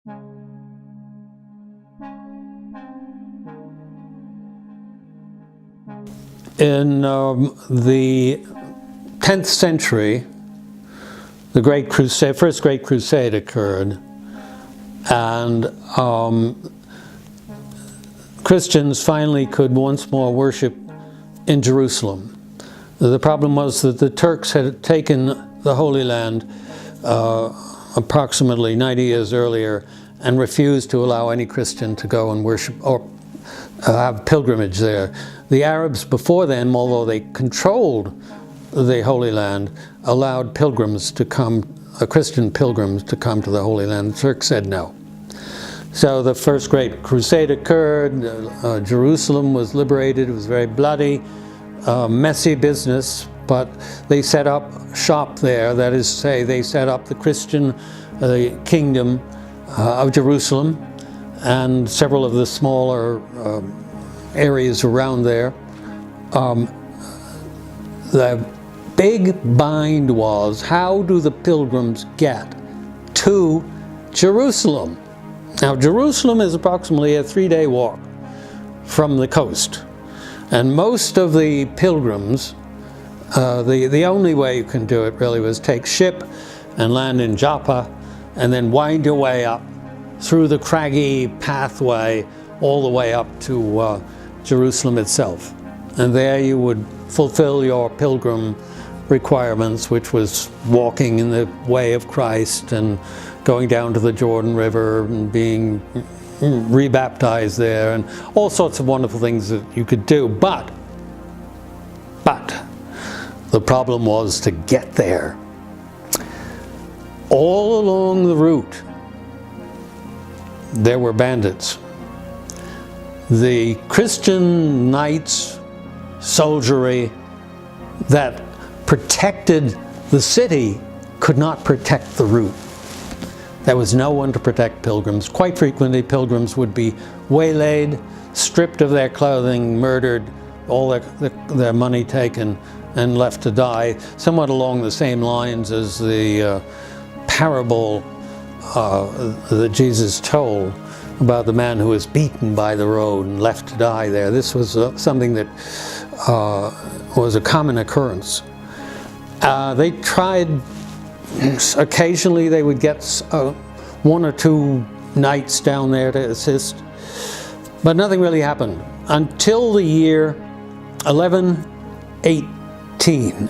In the 10th century, the First Great Crusade occurred, and Christians finally could once more worship in Jerusalem. The problem was that the Turks had taken the Holy Land approximately 90 years earlier and refused to allow any Christian to go and worship or have pilgrimage there. The Arabs before then, although they controlled the Holy Land, allowed pilgrims to come, Christian pilgrims to come to the Holy Land. The Turks said no. So the First Great Crusade occurred, Jerusalem was liberated. It was very bloody, messy business, but they set up shop there. That is to say, they set up the Christian kingdom of Jerusalem and several of the smaller areas around there. The big bind was, how do the pilgrims get to Jerusalem? Now, Jerusalem is approximately a 3-day walk from the coast, and most of the pilgrims, the only way you can do it really was take ship and land in Joppa and then wind your way up through the craggy pathway all the way up to Jerusalem itself. And there you would fulfill your pilgrim requirements, which was walking in the way of Christ and going down to the Jordan River and being rebaptized there and all sorts of wonderful things that you could do. But the problem was to get there. All along the route, there were bandits. The Christian knights, soldiery that protected the city could not protect the route. There was no one to protect pilgrims. Quite frequently, pilgrims would be waylaid, stripped of their clothing, murdered, all their money taken, and left to die, somewhat along the same lines as the parable that Jesus told about the man who was beaten by the road and left to die there. This was something that was a common occurrence. They tried, occasionally they would get 1 or 2 knights down there to assist, but nothing really happened until the year 1118.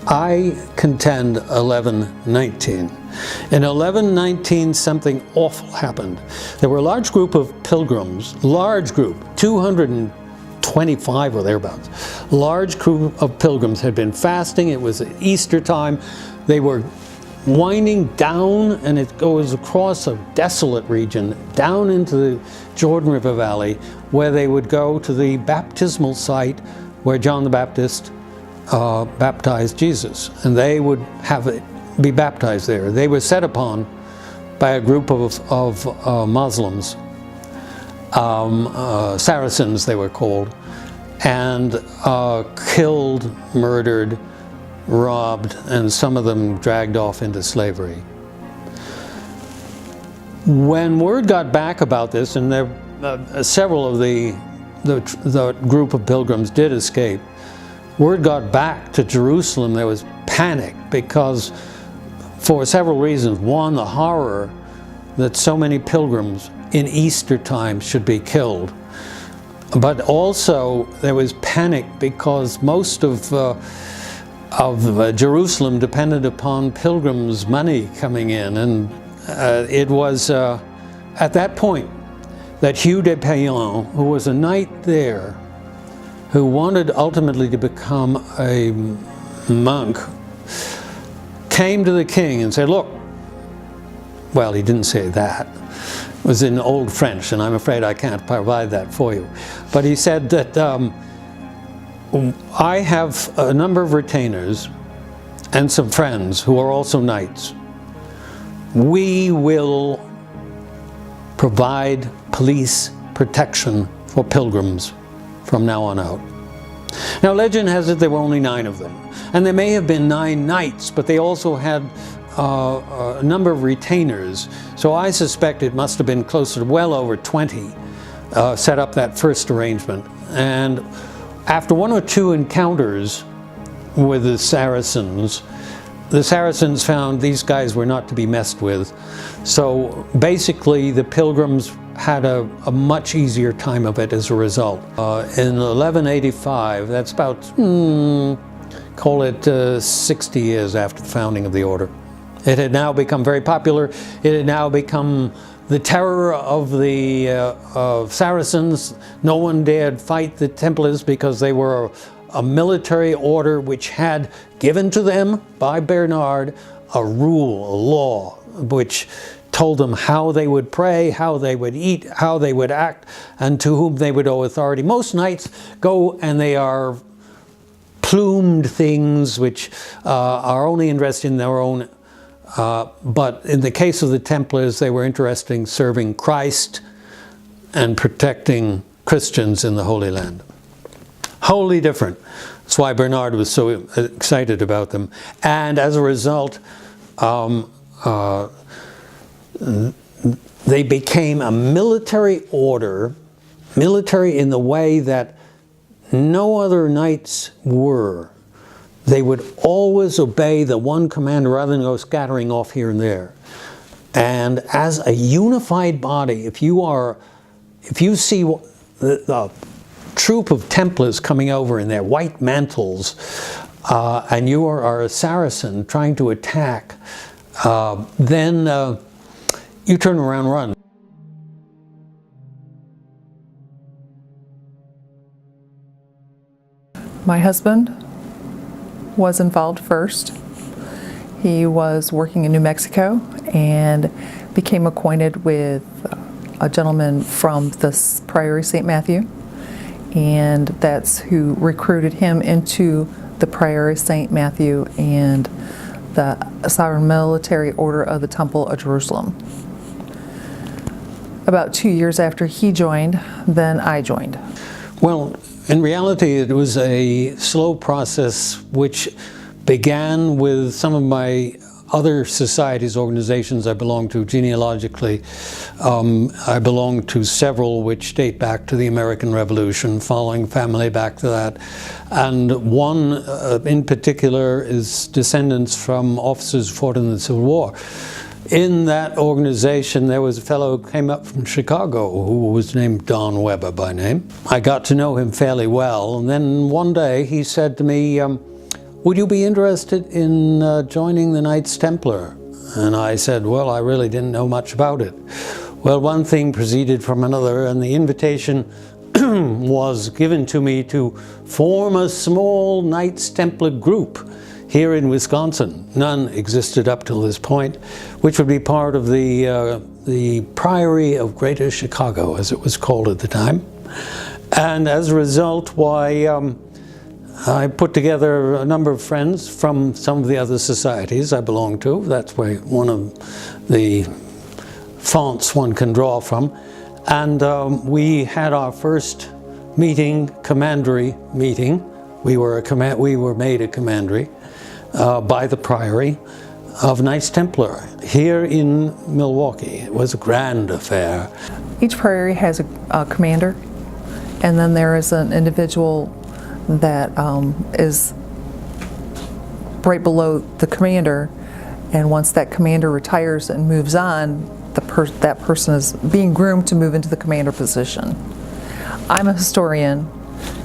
I contend 1119. In 1119, something awful happened. There were a large group of pilgrims, 225 or thereabouts. Large group of pilgrims had been fasting. It was Easter time. They were winding down, and it goes across a desolate region, down into the Jordan River Valley, where they would go to the baptismal site where John the Baptist baptized Jesus, and they would be baptized there. They were set upon by a group of Muslims, Saracens they were called, and killed, murdered, robbed, and some of them dragged off into slavery. When word got back about this, and there several of the group of pilgrims did escape, word got back to Jerusalem. There was panic because, for several reasons. One, the horror that so many pilgrims in Easter time should be killed. But also there was panic because most of Jerusalem depended upon pilgrims' money coming in, and it was at that point that Hugh de Payan, who was a knight there, who wanted ultimately to become a monk, came to the king and said, look, well, he didn't say that. It was in Old French, and I'm afraid I can't provide that for you. But he said that I have a number of retainers and some friends who are also knights. We will provide police protection for pilgrims from now on out. Now, legend has it there were only 9 of them, and there may have been 9 knights, but they also had a number of retainers, so I suspect it must have been closer to well over 20 set up that first arrangement. And after one or two encounters with the Saracens found these guys were not to be messed with. So basically the pilgrims had a much easier time of it as a result. In 1185, that's about, call it 60 years after the founding of the order. It had now become very popular. It had now become the terror of the Saracens. No one dared fight the Templars because they were a military order which had given to them by Bernard a rule, a law, which told them how they would pray, how they would eat, how they would act, and to whom they would owe authority. Most knights go and they are plumed things which are only interested in their own, but in the case of the Templars, they were interested in serving Christ and protecting Christians in the Holy Land. Wholly different. That's why Bernard was so excited about them. And as a result, they became a military order, military in the way that no other knights were. They would always obey the one commander rather than go scattering off here and there. And as a unified body, if you see the troop of Templars coming over in their white mantles, and you are a Saracen trying to attack, then you turn around and run. My husband was involved first. He was working in New Mexico and became acquainted with a gentleman from the Priory St. Matthew, and that's who recruited him into the Priory St. Matthew and the Sovereign Military Order of the Temple of Jerusalem. About 2 years after he joined, then I joined. Well, in reality, it was a slow process which began with some of my other societies, organizations I belong to genealogically. I belong to several which date back to the American Revolution, following family back to that. And one in particular is descendants from officers who fought in the Civil War. In that organization, there was a fellow who came up from Chicago who was named Don Weber by name. I got to know him fairly well, and then one day he said to me, would you be interested in joining the Knights Templar? And I said, well, I really didn't know much about it. Well, one thing proceeded from another, and the invitation was given to me to form a small Knights Templar group here in Wisconsin. None existed up till this point, which would be part of the Priory of Greater Chicago, as it was called at the time. And as a result, I put together a number of friends from some of the other societies I belong to. That's why one of the fonts one can draw from. And we had our first meeting, commandery meeting. We were made a commandery by the Priory of Knights Templar here in Milwaukee. It was a grand affair. Each priory has a commander, and then there is an individual that is right below the commander, and once that commander retires and moves on, that person is being groomed to move into the commander position. I'm a historian.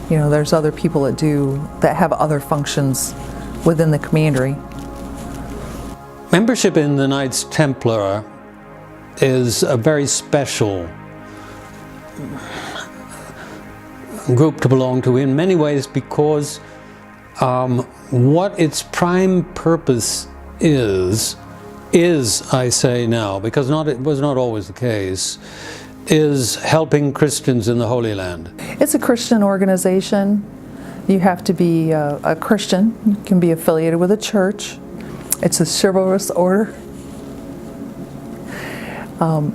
You know, there's other people that have other functions within the commandery. Membership in the Knights Templar is a very special group to belong to in many ways, because what its prime purpose is, I say now, because it was not always the case, is helping Christians in the Holy Land. It's a Christian organization. You have to be a Christian. You can be affiliated with a church. It's a chivalrous order.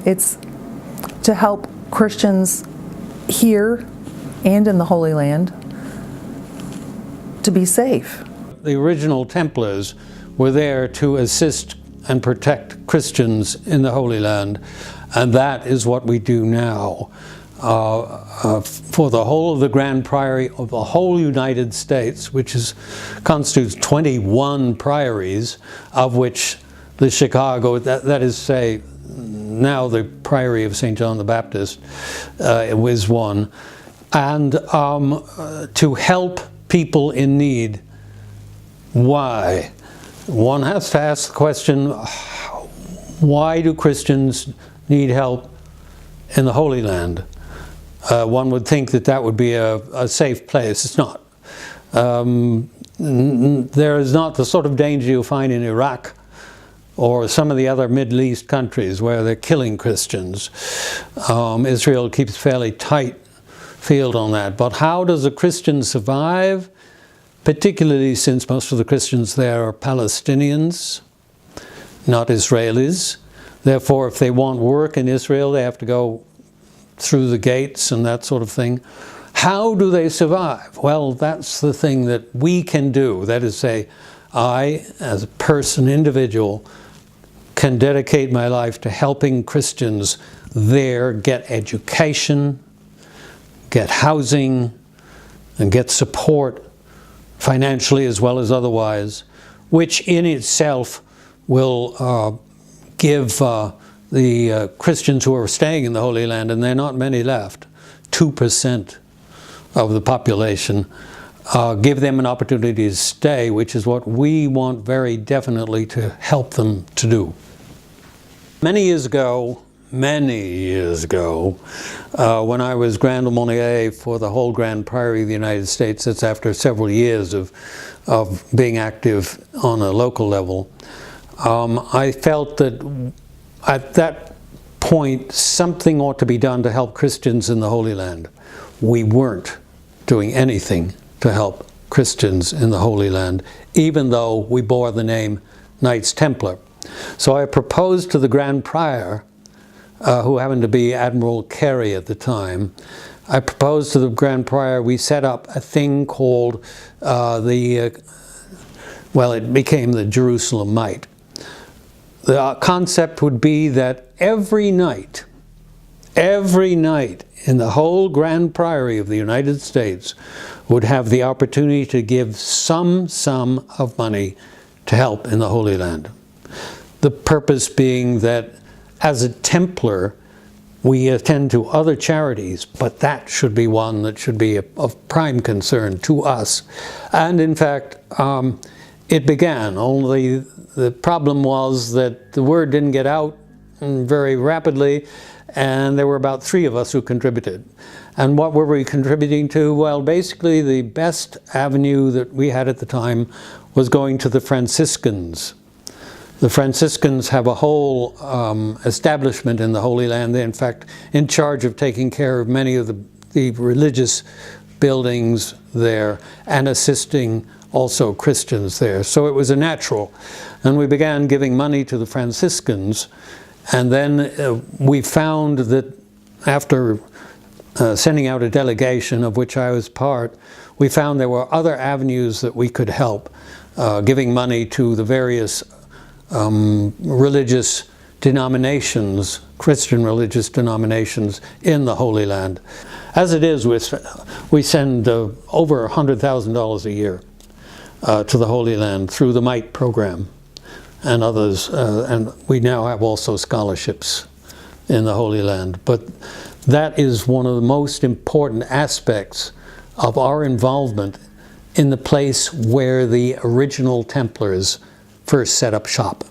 It's to help Christians here and in the Holy Land to be safe. The original Templars were there to assist and protect Christians in the Holy Land, and that is what we do now. For the whole of the Grand Priory of the whole United States, which constitutes 21 priories, of which the Chicago, that is, say, now the Priory of St. John the Baptist was one, and to help people in need. Why? One has to ask the question, why do Christians need help in the Holy Land? One would think that that would be a safe place. It's not. There is not the sort of danger you find in Iraq or some of the other Middle East countries where they're killing Christians. Israel keeps fairly tight field on that. But how does a Christian survive? Particularly since most of the Christians there are Palestinians, not Israelis. Therefore, if they want work in Israel, they have to go through the gates and that sort of thing. How do they survive? Well, that's the thing that we can do. That is, say, I, as a person, individual, can dedicate my life to helping Christians there get education, get housing, and get support financially as well as otherwise, which in itself will give the Christians who are staying in the Holy Land, and there are not many left, 2% of the population, give them an opportunity to stay, which is what we want very definitely to help them to do. Many years ago, when I was Grand Aumônier for the whole Grand Priory of the United States, that's after several years of being active on a local level, I felt that at that point something ought to be done to help Christians in the Holy Land. We weren't doing anything to help Christians in the Holy Land, even though we bore the name Knights Templar. So I proposed to the Grand Prior, who happened to be Admiral Carey at the time, I proposed to the Grand Prior we set up a thing called it became the Jerusalem Mite. The concept would be that every night in the whole Grand Priory of the United States would have the opportunity to give some sum of money to help in the Holy Land. The purpose being that as a Templar, we attend to other charities, but that should be one that should be of prime concern to us. And in fact, it began, only the problem was that the word didn't get out very rapidly, and there were about 3 of us who contributed. And what were we contributing to? Well, basically the best avenue that we had at the time was going to the Franciscans. The Franciscans have a whole establishment in the Holy Land. They're in fact in charge of taking care of many of the religious buildings there and assisting also Christians there. So it was a natural. And we began giving money to the Franciscans, and then we found that after sending out a delegation of which I was part, we found there were other avenues that we could help, giving money to the various religious denominations, Christian religious denominations in the Holy Land. As it is, we send over $100,000 a year to the Holy Land through the Mite program and others, and we now have also scholarships in the Holy Land. But that is one of the most important aspects of our involvement in the place where the original Templars first set up shop.